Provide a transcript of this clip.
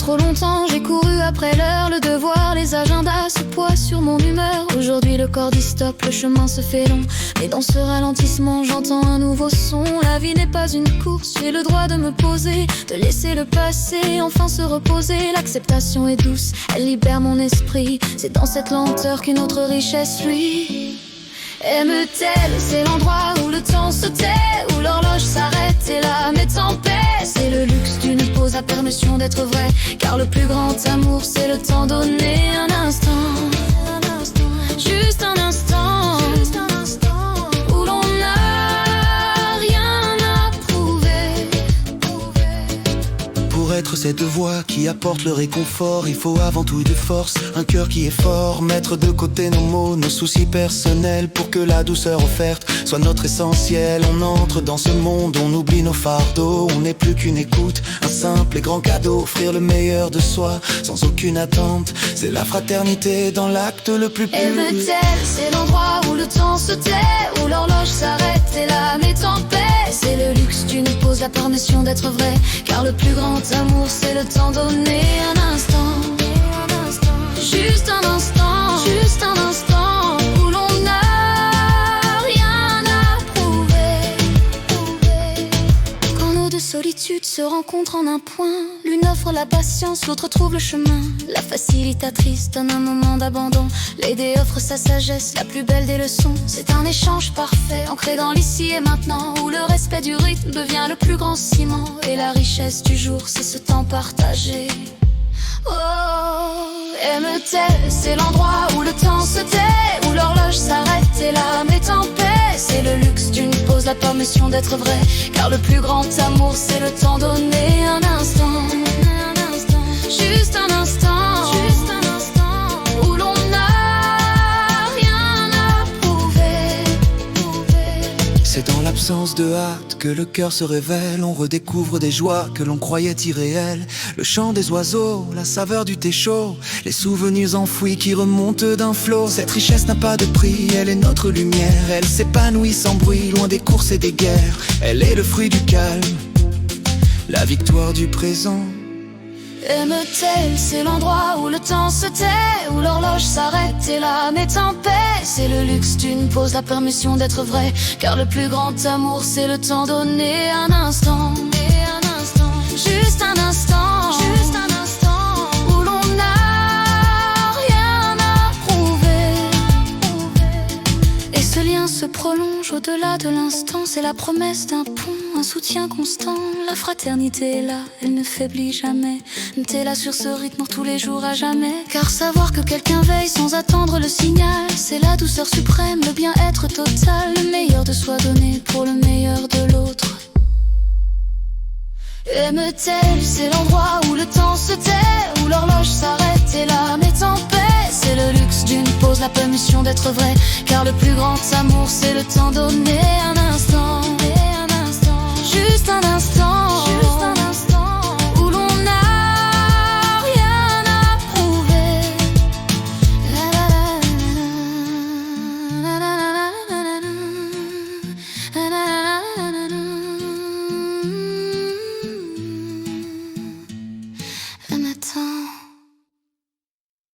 trop longtemps j'ai couru après l'heure, le devoir, les agendas se poisent sur mon humeur. Aujourd'hui le corps dit stop, le chemin se fait long, et dans ce ralentissement j'entends un nouveau son. La vie n'est pas une course, j'ai le droit de me poser, de laisser le passé enfin se reposer. L'acceptation est douce, elle libère mon esprit, c'est dans cette lenteur qu'une autre richesse lui. Aime-t-elle, c'est l'endroit où le temps se tait, où l'horloge s'arrête et l'âme est en paix. C'est le luxe d'une pause, la permission d'être vrai, car le plus grand amour c'est le temps donné. Un instant, juste un instant, où l'on n'a rien à prouver. Pour être cette voix qui apporte le réconfort, il faut avant tout de force, un cœur qui est fort. Mettre de côté nos mots, nos soucis personnels, pour que la douceur offerte soit notre essentiel. On entre dans ce monde, on oublie nos fardeaux, on n'est plus qu'une écoute, un simple et grand cadeau. Offrir le meilleur de soi, sans aucune attente, c'est la fraternité dans l'acte le plus pur. Aime-t-elle, c'est l'endroit où le temps se tait, où l'horloge s'arrête et l'âme est en paix. C'est le luxe d'une pause, la permission d'être vrai, car le plus grand amour c'est le temps donné. Un instant, juste un instant, juste un instant, où l'on n'a rien à prouver. Quand nos deux solitudes se rencontrent en un point, l'une offre la patience, l'autre trouve le chemin. La facilitatrice donne un moment d'abandon, l'aider offre sa sagesse, la plus belle des leçons. C'est un échange parfait, ancré dans l'ici et maintenant, où le respect du rythme devient le plus grand ciment. Et la richesse du jour, c'est ce temps partagé. Oh, aime-t-elle, c'est l'endroit où le temps se tait, où l'horloge s'arrête et l'âme est en paix. C'est le luxe d'une pause, la permission d'être vrai, car le plus grand amour c'est le temps donné. Un instant, juste un instant, juste un instant, où l'on n'a rien à prouver. C'est dans l'absence de hâte que le cœur se révèle, on redécouvre des joies que l'on croyait irréelles. Le chant des oiseaux, la saveur du thé chaud, les souvenirs enfouis qui remontent d'un flot. Cette richesse n'a pas de prix, elle est notre lumière, elle s'épanouit sans bruit, loin des courses et des guerres. Elle est le fruit du calme, la victoire du présent. Aime-t-elle, c'est l'endroit où le temps se tait, où l'horloge s'arrête et l'âme est en paix. C'est le luxe d'une pause, la permission d'être vrai, car le plus grand amour c'est le temps donné. Un instant, juste un instant, juste un instant, où l'on n'a rien à prouver. Et ce lien se prolonge au-delà de l'instant, c'est la promesse d'un pont, un soutien constant. La fraternité est là, elle ne faiblit jamais. T'es là sur ce rythme tous les jours à jamais. Car savoir que quelqu'un veille sans attendre le signal, c'est la douceur suprême, le bien-être total. Le meilleur de soi donné pour le meilleur de l'autre. Aime-t-elle, c'est l'endroit où le temps se tait, où l'horloge s'arrête et l'âme est en paix. C'est le luxe d'une pause, la permission d'être vrai, car le plus grand amour c'est le temps donné. Un instant, juste un instant.